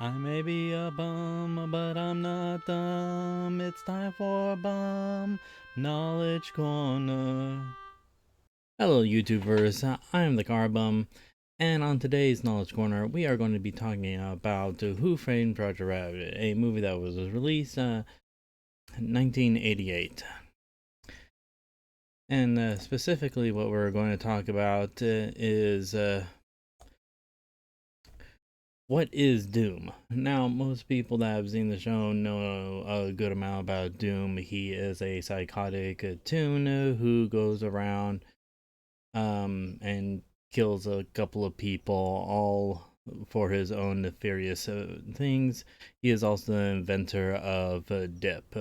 I may be a bum, but I'm not dumb. It's time for a bum knowledge corner. Hello, YouTubers. I am the Car Bum, and on today's Knowledge Corner, we are going to be talking about Who Framed Roger Rabbit, a movie that was released 1988. And specifically, what we're going to talk about is what is Doom? Now, most people that have seen the show know a good amount about Doom. He is a psychotic toon who goes around and kills a couple of people, all for his own nefarious things. He is also the inventor of dip,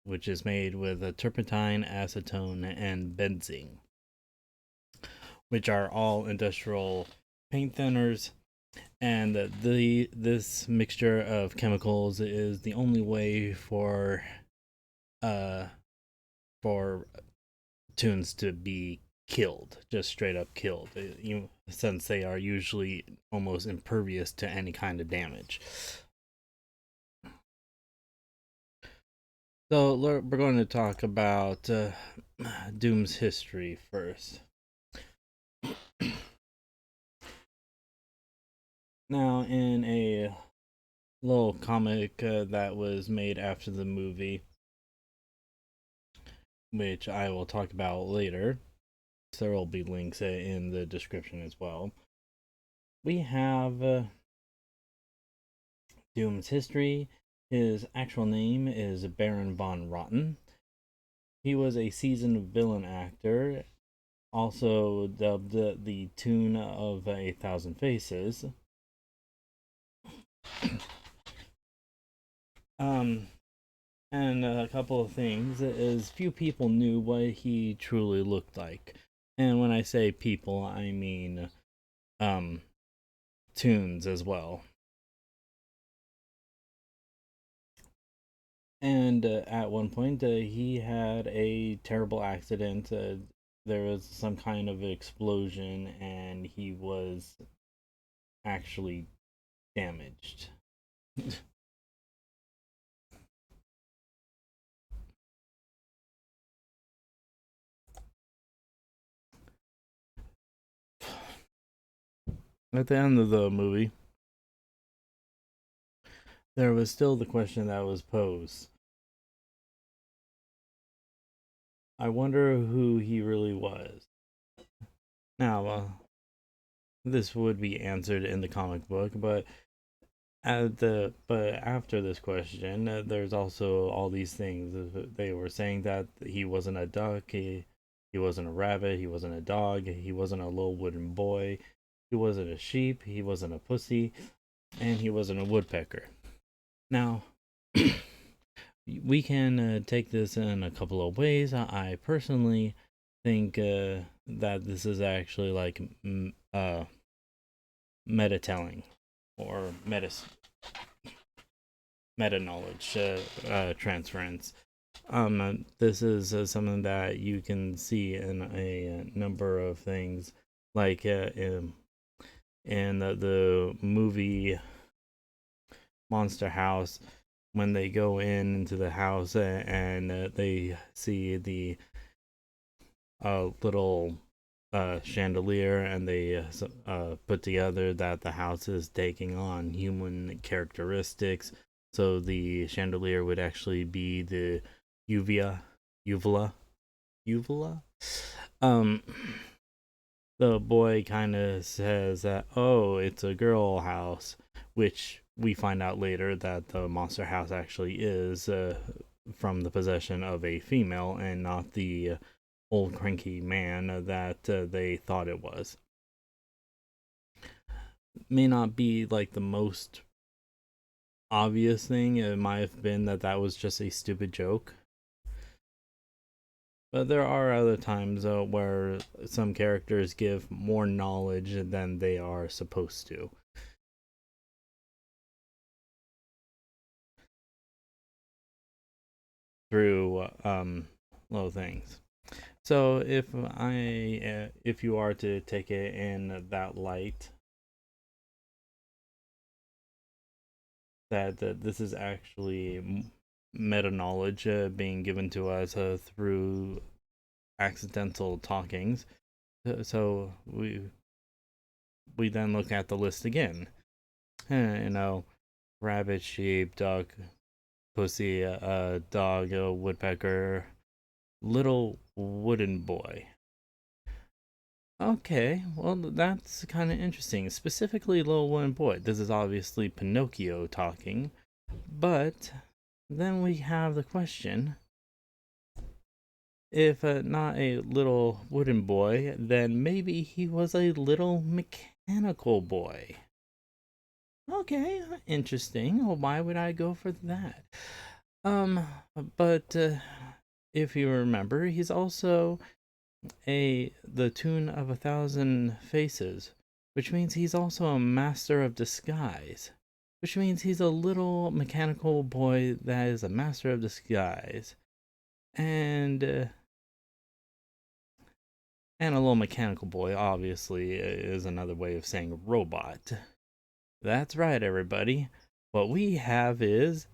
which is made with turpentine, acetone, and benzene, which are all industrial paint thinners, and this mixture of chemicals is the only way uh for tunes to be killed, just straight up killed, since they are usually almost impervious to any kind of damage. So we're going to talk about Doom's history first. Now, in a little comic that was made after the movie, which I will talk about later, there will be links in the description as well. We have Doom's history. His actual name is Baron von Rotten. He was a seasoned villain actor, also dubbed the Tune of a Thousand Faces. Um, and a couple of things is few people knew what he truly looked like. And when I say people, I mean um, tunes as well. And at one point, he had a terrible accident. There was some kind of explosion, and he was actually damaged. At the end of the movie, there was still the question that was posed. I wonder who he really was. Now, this would be answered in the comic book, but after this question, there's also all these things. They were saying that he wasn't a duck, he wasn't a rabbit, he wasn't a dog, he wasn't a little wooden boy, he wasn't a sheep, he wasn't a pussy, and he wasn't a woodpecker. Now, we can take this in a couple of ways. I personally think that this is actually like meta telling or meta knowledge transference. This is something that you can see in a number of things, like in the movie Monster House, when they go into the house and they see the little chandelier, and they put together that the house is taking on human characteristics. So the chandelier would actually be the uvula, uvula, uvula. Um, the boy kind of says that, oh, it's a girl house, which we find out later that the monster house actually is from the possession of a female and not the old cranky man that they thought it was. May not be like the most obvious thing. It might have been that that was just a stupid joke. But there are other times where some characters give more knowledge than they are supposed to through little things. So if you are to take it in that light, that this is actually meta knowledge being given to us through accidental talkings. So we then look at the list again. You know, rabbit, sheep, duck, pussy, dog, woodpecker, little wooden boy. Okay, well, that's kind of interesting. Specifically, little wooden boy. This is obviously Pinocchio talking, but then we have the question: if not a little wooden boy, then maybe he was a little mechanical boy. Okay, interesting. Well, why would I go for that? Um, but if you remember, he's also the tune of 1,000 faces, which means he's also a master of disguise, which means he's a little mechanical boy that is a master of disguise, and a little mechanical boy obviously is another way of saying robot. That's right, everybody. What we have is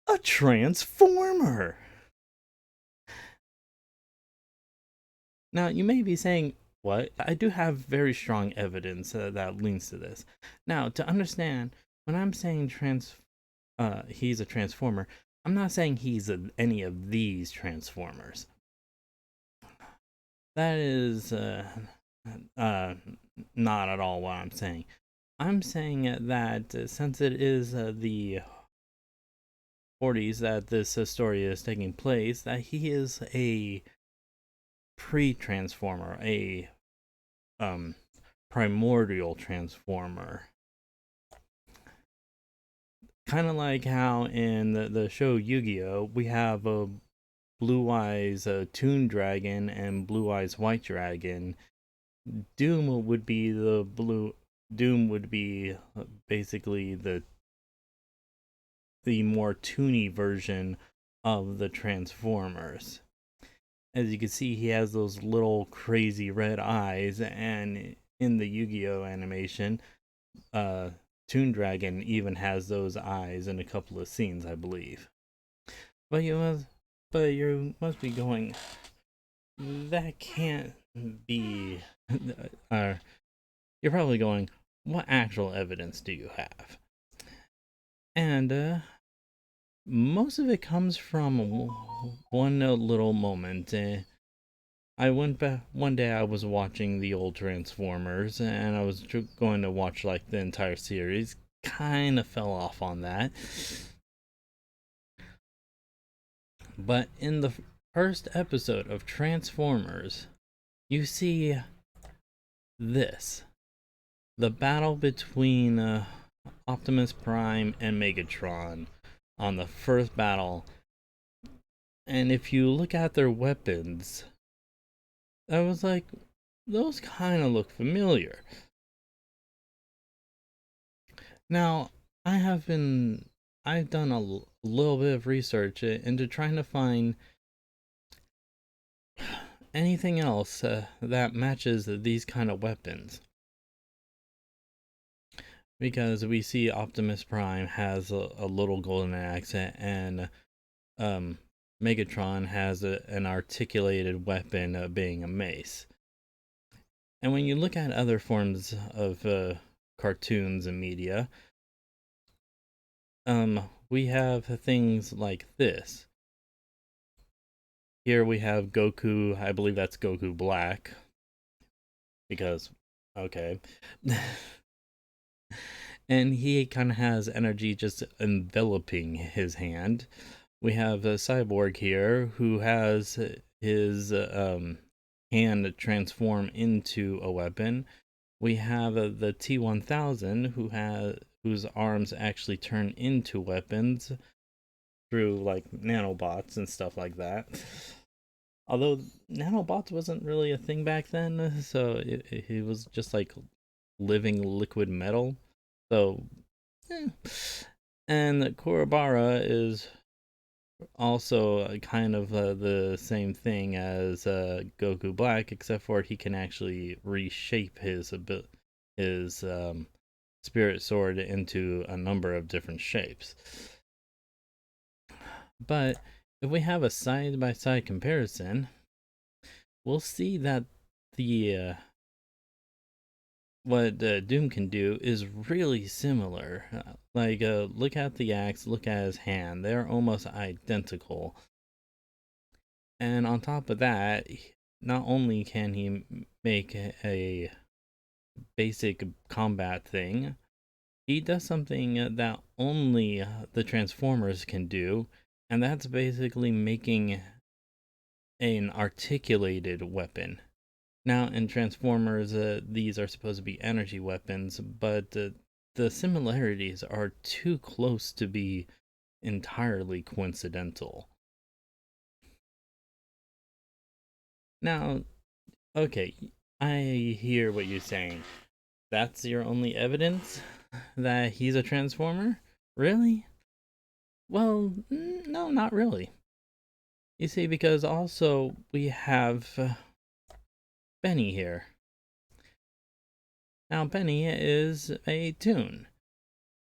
a transformer. Now, you may be saying, what? I do have very strong evidence that links to this. Now, to understand, when I'm saying he's a transformer, I'm not saying he's any of these transformers. That is uh, not at all what I'm saying. I'm saying that since it is the 40s that this story is taking place, that he is a pre-transformer, a um primordial transformer. Kind of like how in the show Yu-Gi-Oh, we have a Blue Eyes Toon Dragon and Blue Eyes White Dragon. Doom would be the blue. Doom would be basically the more toony version of the Transformers. As you can see, he has those little crazy red eyes, and in the Yu-Gi-Oh animation, Toon Dragon even has those eyes in a couple of scenes, I believe. But you must be going. That can't be. Uh, you're probably going. What actual evidence do you have? And most of it comes from one little moment. I went back one day. I was watching the old Transformers, and I was going to watch like the entire series. Kind of fell off on that, but in the first episode of Transformers, you see this: the battle between Optimus Prime and Megatron on the first battle. And if you look at their weapons, I was like, those kind of look familiar. Now, I've done a little bit of research into trying to find anything else that matches these kind of weapons. Because we see Optimus Prime has a little golden axe, and Megatron has an articulated weapon being a mace. And when you look at other forms of cartoons and media, we have things like this. Here we have Goku. I believe that's Goku Black, because okay. And he kind of has energy just enveloping his hand. We have a Cyborg here who has his hand transform into a weapon. We have the T-1000 whose arms actually turn into weapons through like nanobots and stuff like that. Although nanobots wasn't really a thing back then, so he was just like living liquid metal. So, and Kurabara is also kind of the same thing as Goku Black, except for he can actually reshape his spirit sword into a number of different shapes. But if we have a side by side comparison, we'll see that the what Doom can do is really similar. Look at the axe, look at his hand; they're almost identical. And on top of that, not only can he make a basic combat thing, he does something that only the Transformers can do, and that's basically making an articulated weapon. Now, in Transformers, these are supposed to be energy weapons, but the similarities are too close to be entirely coincidental. Now, okay, I hear what you're saying. That's your only evidence that he's a Transformer? Really? Well, no, not really. You see, because also we have Benny here. Now, Benny is a toon.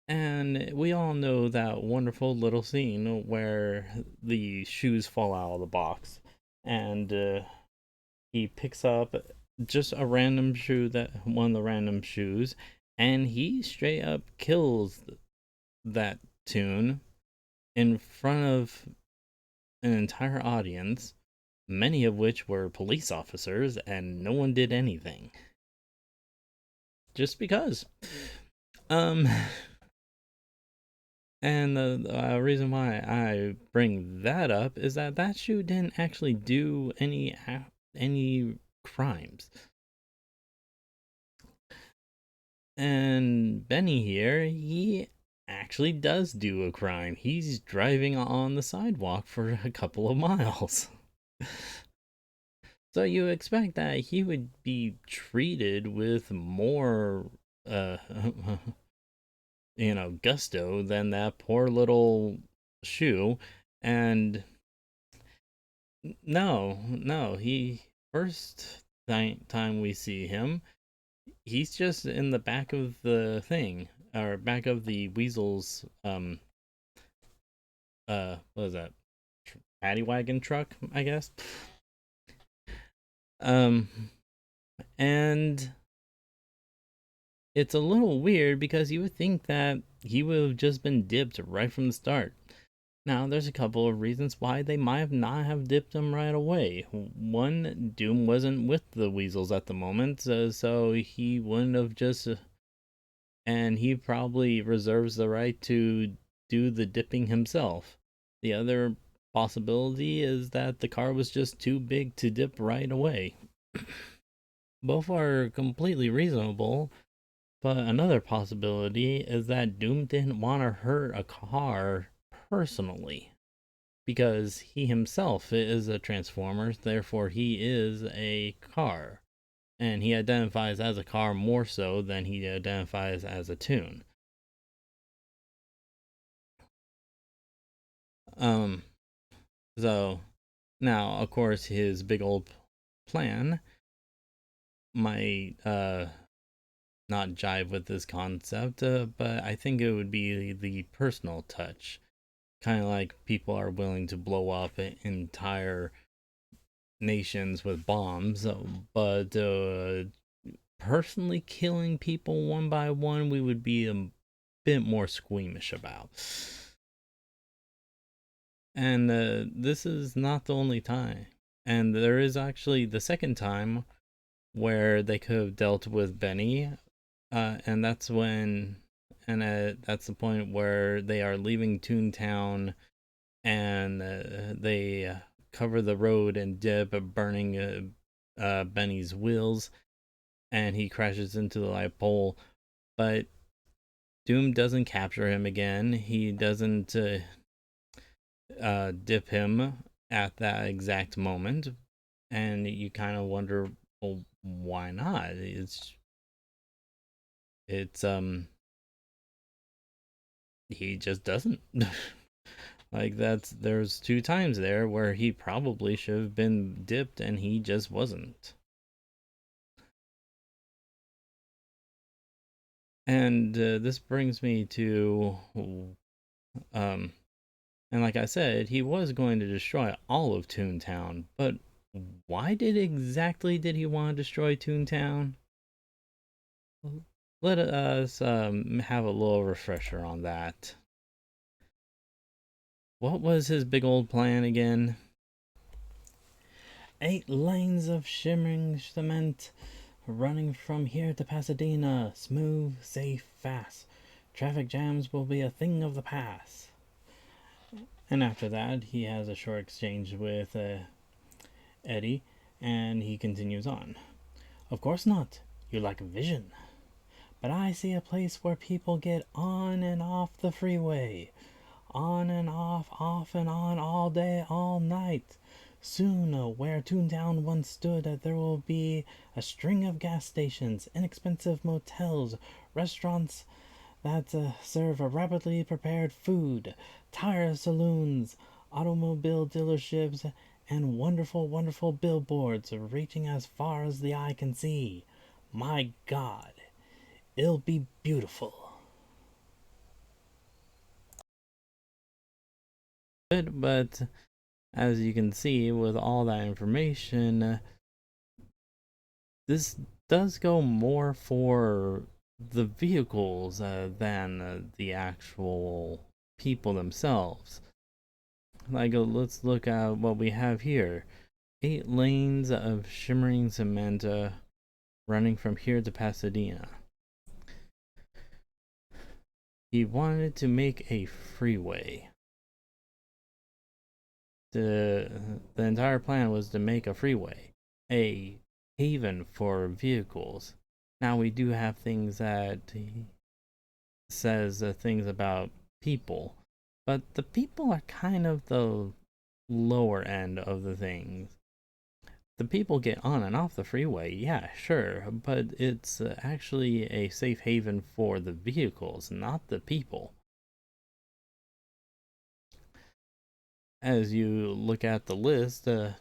And we all know that wonderful little scene where the shoes fall out of the box and he picks up just a random shoe, that one of the random shoes, and he straight up kills that toon in front of an entire audience, many of which were police officers, and no one did anything. Just because. Um, and the reason why I bring that up is that that shoe didn't actually do any crimes. And Benny here, he actually does do a crime. He's driving on the sidewalk for a couple of miles. So you expect that he would be treated with more gusto than that poor little shoe. And no, he first time we see him, he's just in the back of the thing, or back of the weasel's what is that, paddy wagon truck, I guess. um and it's a little weird because you would think that he would have just been dipped right from the start. Now, there's a couple of reasons why they might not have dipped him right away. One, Doom wasn't with the Weasels at the moment, so he wouldn't have just. And he probably reserves the right to do the dipping himself. The other possibility is that the car was just too big to dip right away. Both are completely reasonable, but another possibility is that Doom didn't want to hurt a car personally, because he himself is a Transformer, therefore he is a car. And he identifies as a car more so than he identifies as a toon. Um, so now, of course, his big old plan might not jive with this concept, but I think it would be the personal touch. Kind of like people are willing to blow up entire nations with bombs, but personally killing people one by one, we would be a bit more squeamish about. And this is not the only time. And there is actually the second time where they could have dealt with Benny, and that's when, and that's the point where they are leaving Toontown, and they cover the road and dip, burning Benny's wheels, and he crashes into the light pole. But Doom doesn't capture him again. He doesn't dip him at that exact moment, and you kind of wonder, well, why not? It's he just doesn't. Like, there's two times there where he probably should have been dipped and he just wasn't. And this brings me to, um, and like I said, he was going to destroy all of Toontown, but why did he want to destroy Toontown? Let us have a little refresher on that. What was his big old plan again? 8 lanes of shimmering cement running from here to Pasadena. Smooth, safe, fast. Traffic jams will be a thing of the past. And after that, he has a short exchange with Eddie, and he continues on. Of course not. You lack vision. But I see a place where people get on and off the freeway. On and off and on, all day, all night. Soon, where Toontown once stood, there will be a string of gas stations, inexpensive motels, restaurants that serve a rapidly prepared food, tire saloons, automobile dealerships, and wonderful, wonderful billboards reaching as far as the eye can see. My God, it'll be beautiful. But as you can see, with all that information, this does go more for the vehicles than the actual people themselves. Like, let's look at what we have here: 8 lanes of shimmering cement running from here to Pasadena. He wanted to make a freeway. The entire plan was to make a freeway, a haven for vehicles. Now we do have things that says things about people, but the people are kind of the lower end of the things. The people get on and off the freeway, yeah, sure, but it's actually a safe haven for the vehicles, not the people. As you look at the list, a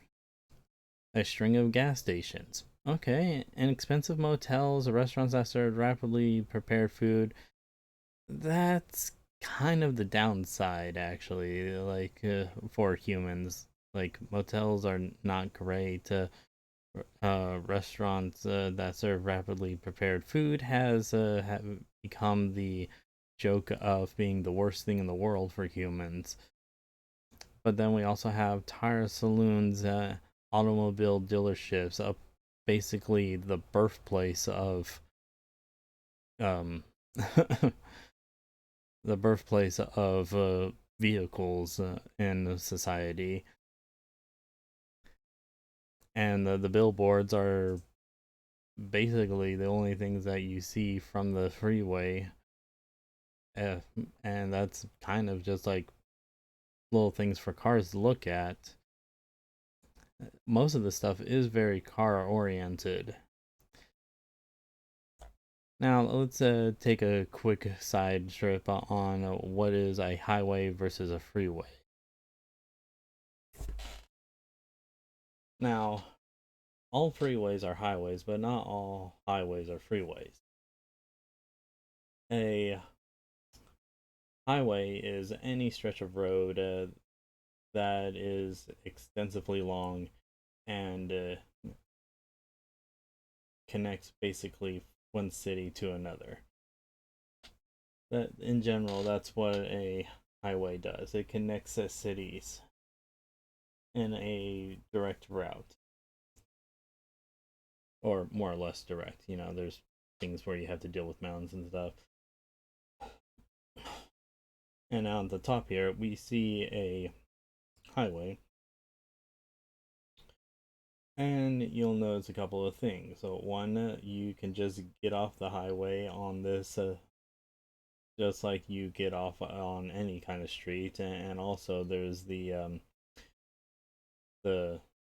string of gas stations. Okay, inexpensive motels, restaurants that serve rapidly prepared food. That's kind of the downside, actually. Like for humans, like motels are not great. Restaurants that serve rapidly prepared food has become the joke of being the worst thing in the world for humans. But then we also have tire saloons, automobile dealerships, basically the birthplace of um, the birthplace of vehicles in society. And the billboards are basically the only things that you see from the freeway. Uh, and that's kind of just like little things for cars to look at. Most of the stuff is very car oriented. Now, let's take a quick side trip on what is a highway versus a freeway. Now, all freeways are highways, but not all highways are freeways. A highway is any stretch of road that is extensively long and connects basically one city to another. That, in general, that's what a highway does. It connects cities in a direct route, or more or less direct. You know, there's things where you have to deal with mountains and stuff. And on the top here, we see a highway, and you'll notice a couple of things. So, one, you can just get off the highway on this, just like you get off on any kind of street, and also there's the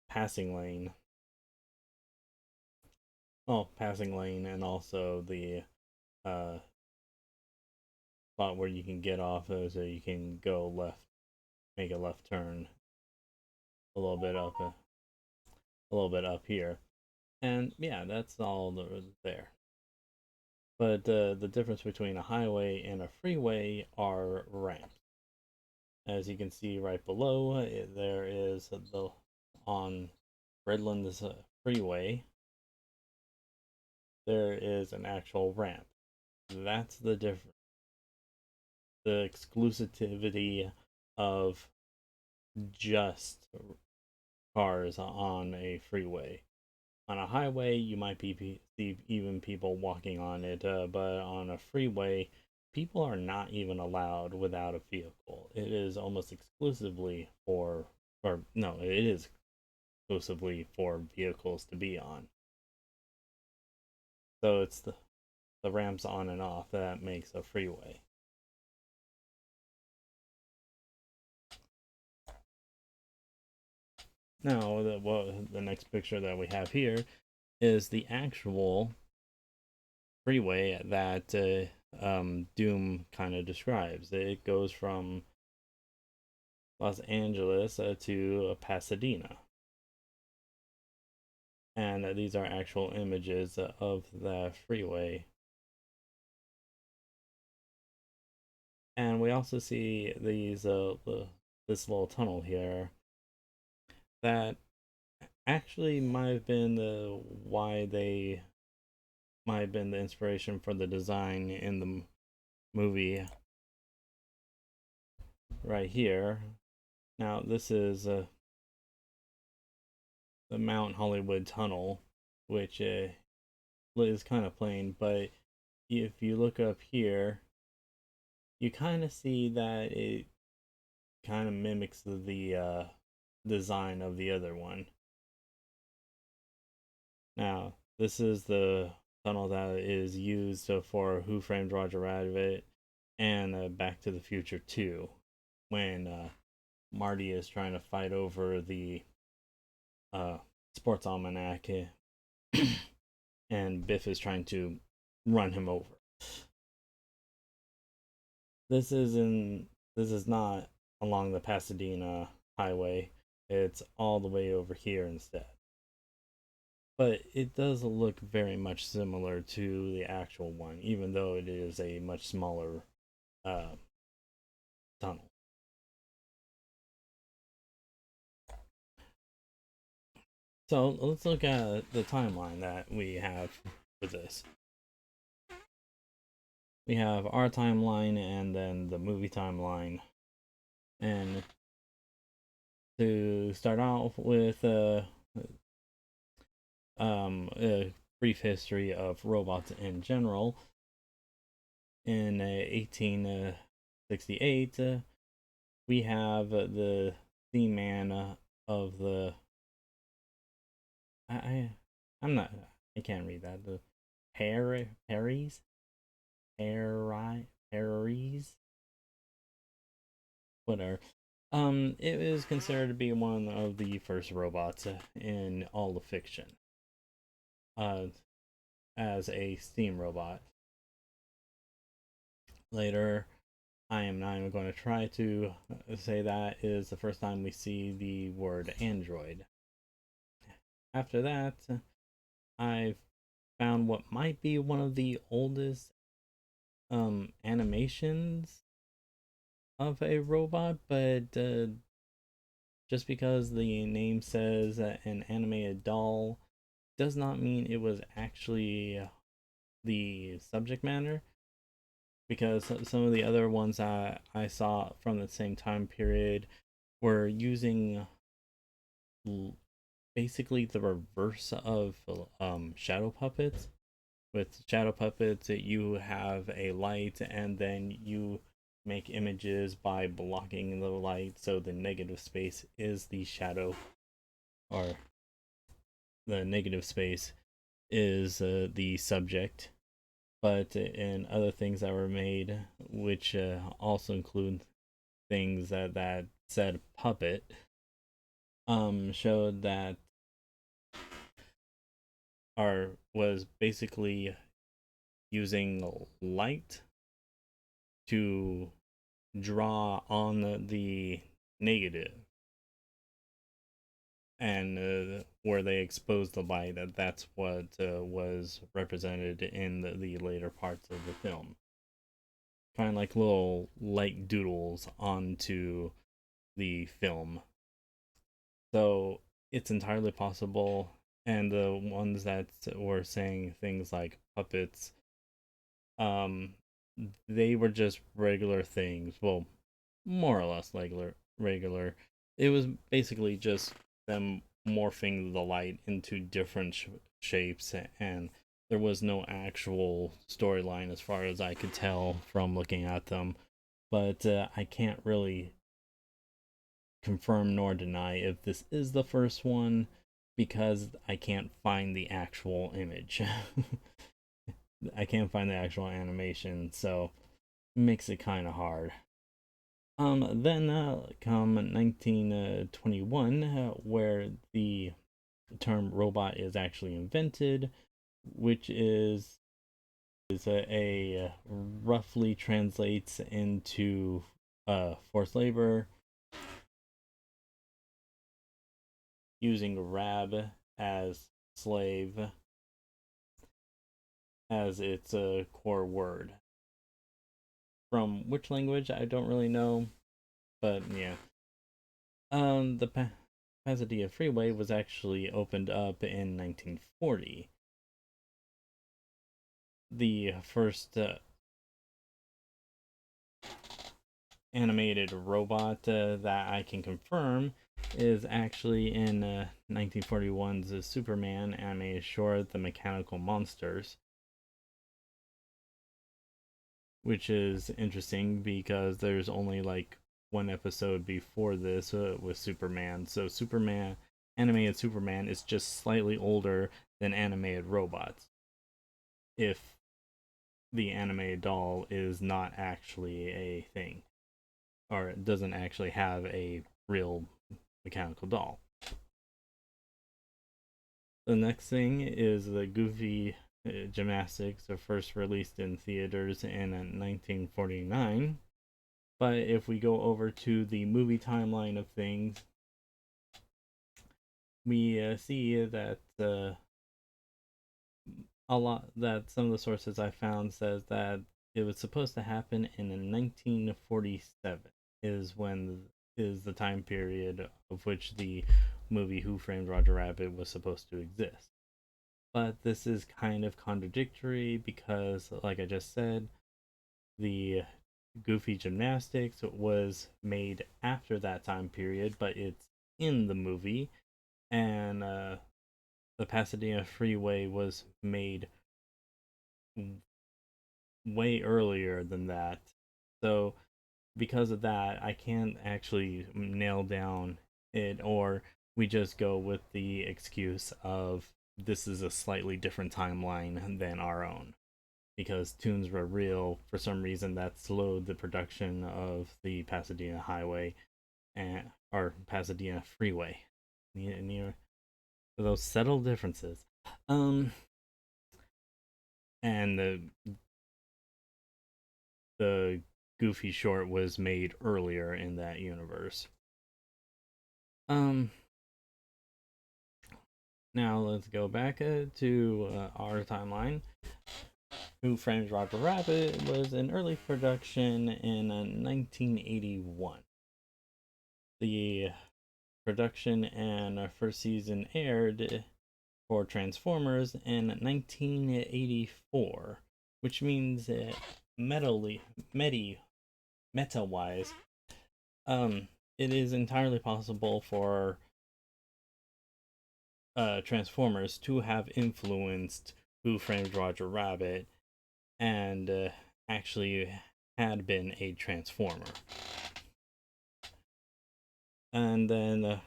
passing lane. Well, passing lane, and also the uh, spot where you can get off, so you can go left, make a left turn a little bit up, a little bit up here, and yeah, that's all there is there. But the difference between a highway and a freeway are ramps. As you can see right below, there is the on Redlands Freeway, there is an actual ramp. That's the difference. The exclusivity of just cars on a freeway. On a highway, you might see even people walking on it, but on a freeway, people are not even allowed without a vehicle. It is almost exclusively for, or no, it is exclusively for vehicles to be on. So it's the ramps on and off that makes a freeway. Now, the next picture that we have here is the actual freeway that Doom kind of describes. It goes from Los Angeles to Pasadena. And these are actual images of the freeway. And we also see this little tunnel here that actually might have been why they might have been the inspiration for the design in the movie right here. Now this is the Mount Hollywood Tunnel, which is kind of plain, but if you look up here, you kind of see that it kind of mimics the design of the other one. Now, this is the tunnel that is used for Who Framed Roger Rabbit and Back to the Future 2, when Marty is trying to fight over the uh, sports almanac and Biff is trying to run him over. This is not along the Pasadena highway. It's all the way over here instead. But it does look very much similar to the actual one, even though it is a much smaller uh, tunnel. So let's look at the timeline that we have with this. We have our timeline and then the movie timeline. And to start off with a brief history of robots in general, in 1868, we have the theme man of the I'm not I can't read that, the Harry's Harry's whatever. It is considered to be one of the first robots in all of fiction, uh, as a steam robot. Later, I am not even going to try to say that is the first time we see the word android. After that, I found what might be one of the oldest animations of a robot, but just because the name says an animated doll does not mean it was actually the subject matter, because some of the other ones I saw from the same time period were using basically the reverse of shadow puppets. With shadow puppets, you have a light and then you make images by blocking the light, so the negative space is the shadow, or the negative space is the subject. But in other things that were made, which also include things that said puppet, showed that are was basically using light to draw on the negative. and where they exposed the light, that's what was represented in the later parts of the film. Kind of like little light doodles onto the film. So it's entirely possible. And the ones that were saying things like puppets, um, they were just regular things. Well, more or less regular. It was basically just them morphing the light into different shapes, and there was no actual storyline as far as I could tell from looking at them. But I can't really confirm nor deny if this is the first one because I can't find the actual image. I can't find the actual animation, so it makes it kind of hard. Then come 1921, where the term robot is actually invented, which is a roughly translates into forced labor, using rab as slave as its core word. From which language I don't really know, but yeah. The Pasadena Freeway was actually opened up in 1940. The first animated robot that I can confirm is actually in 1941's Superman animated short, The Mechanical Monsters, which is interesting because there's only like one episode before this with Superman. So animated Superman is just slightly older than animated robots. If the animated doll is not actually a thing, or it doesn't actually have a real mechanical doll. The next thing is the Goofy Gymnastics, first released in theaters in 1949. But if we go over to the movie timeline of things, we see that a lot that some of the sources I found says that it was supposed to happen in 1947 is the time period of which the movie Who Framed Roger Rabbit was supposed to exist. But this is kind of contradictory because, like I just said, the Goofy Gymnastics was made after that time period, but it's in the movie, and the Pasadena Freeway was made way earlier than that. So, because of that, I can't actually nail down it, or we just go with the excuse of this is a slightly different timeline than our own. Because tunes were real, for some reason that slowed the production of the Pasadena Highway and or Pasadena Freeway. Near those subtle differences. Um, and the Goofy short was made earlier in that universe. Um, Now let's go back to our timeline. Who Framed Roger Rabbit was in early production in 1981. The production and first season aired for Transformers in 1984, which means meta wise, it is entirely possible for Transformers to have influenced Who Framed Roger Rabbit and actually had been a Transformer. And then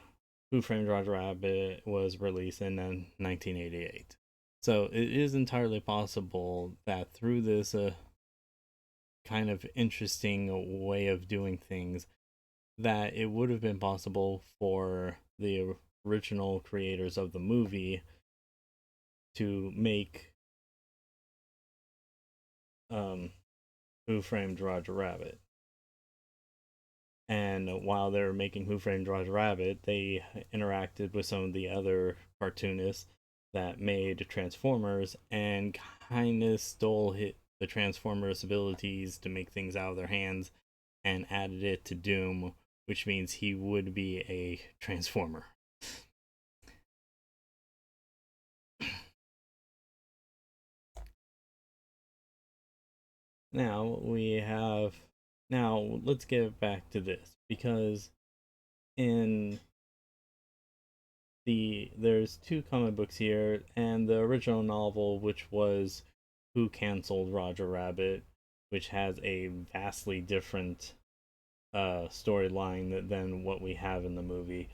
Who Framed Roger Rabbit was released in 1988. So it is entirely possible that through this kind of interesting way of doing things, that it would have been possible for the original creators of the movie to make Who Framed Roger Rabbit. And while they were making Who Framed Roger Rabbit, they interacted with some of the other cartoonists that made Transformers and kind of stole the Transformers' abilities to make things out of their hands and added it to Doom, which means he would be a Transformer. Now we have. Now let's get back to this because in there's two comic books here, and the original novel, which was Who Canceled Roger Rabbit, which has a vastly different storyline than what we have in the movie.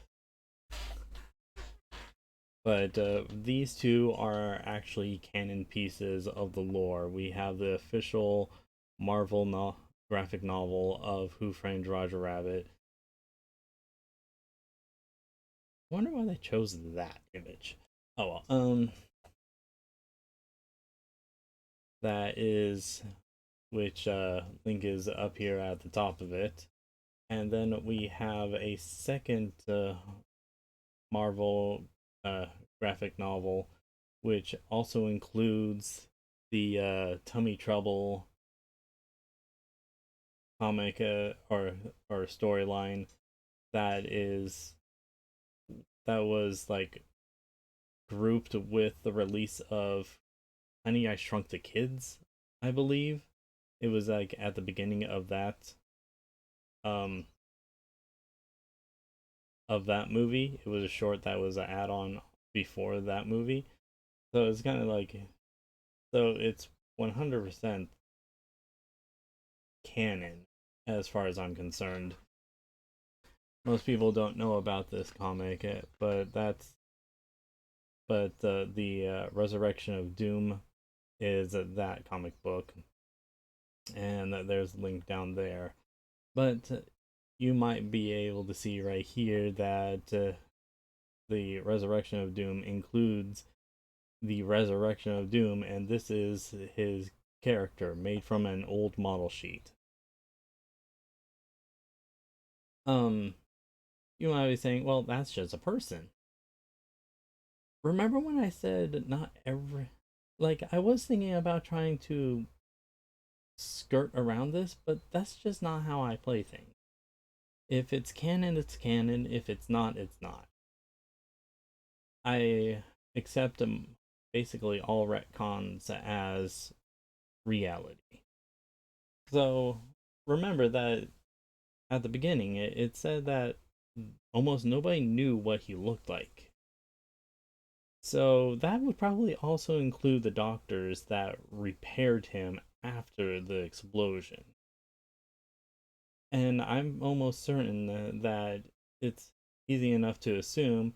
But these two are actually canon pieces of the lore. We have the official Marvel graphic novel of Who Framed Roger Rabbit. I wonder why they chose that image. Oh well. That is which link is up here at the top of it. And then we have a second Marvel graphic novel, which also includes the Tummy Trouble comic or storyline that is that was like grouped with the release of Honey I Shrunk the Kids, I believe. It was like at the beginning um of that movie. It was a short that was an add-on before that movie. So it's kind of like so it's 100% canon as far as I'm concerned. Most people don't know about this comic, but the Resurrection of Doom is that comic book, and there's a link down there. But you might be able to see right here that the Resurrection of Doom includes the Resurrection of Doom, and this is his character made from an old model sheet. Um, you might be saying, well, that's just a person. Remember when I said not every. Like, I was thinking about trying to skirt around this, but that's just not how I play things. If it's canon, it's canon. If it's not, it's not. I accept basically all retcons as reality. So remember that at the beginning, it said that almost nobody knew what he looked like. So that would probably also include the doctors that repaired him after the explosion. And I'm almost certain that it's easy enough to assume,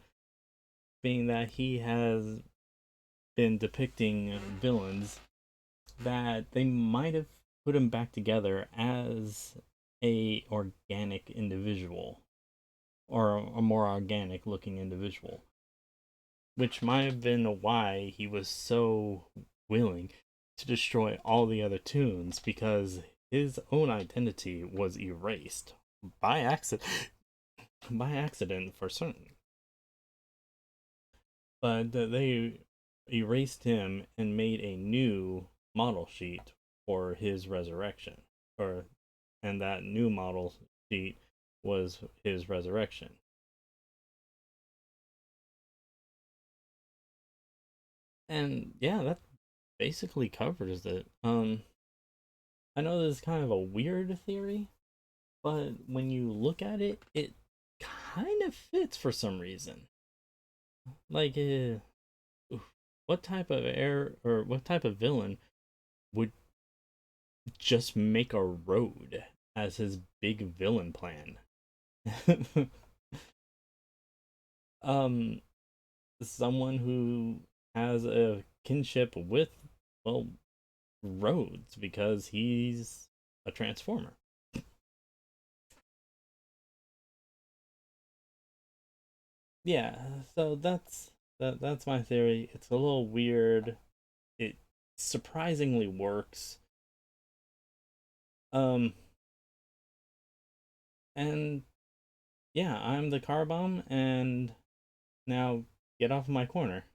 being that he has been depicting villains, that they might have put him back together as a organic individual or a more organic looking individual, which might have been why he was so willing to destroy all the other tunes, because his own identity was erased by accident. By accident for certain. But they erased him and made a new model sheet for his resurrection, or and that new model sheet was his resurrection. And yeah, that basically covers it. I know this is kind of a weird theory, but when you look at it, it kind of fits for some reason. Like, what type of air or what type of villain would just make a road as his big villain plan? um, Someone who has a kinship with, well, roads because he's a transformer. Yeah, so that's my theory. It's a little weird. It surprisingly works. Um And yeah, I'm the car bum, and now get off of my corner.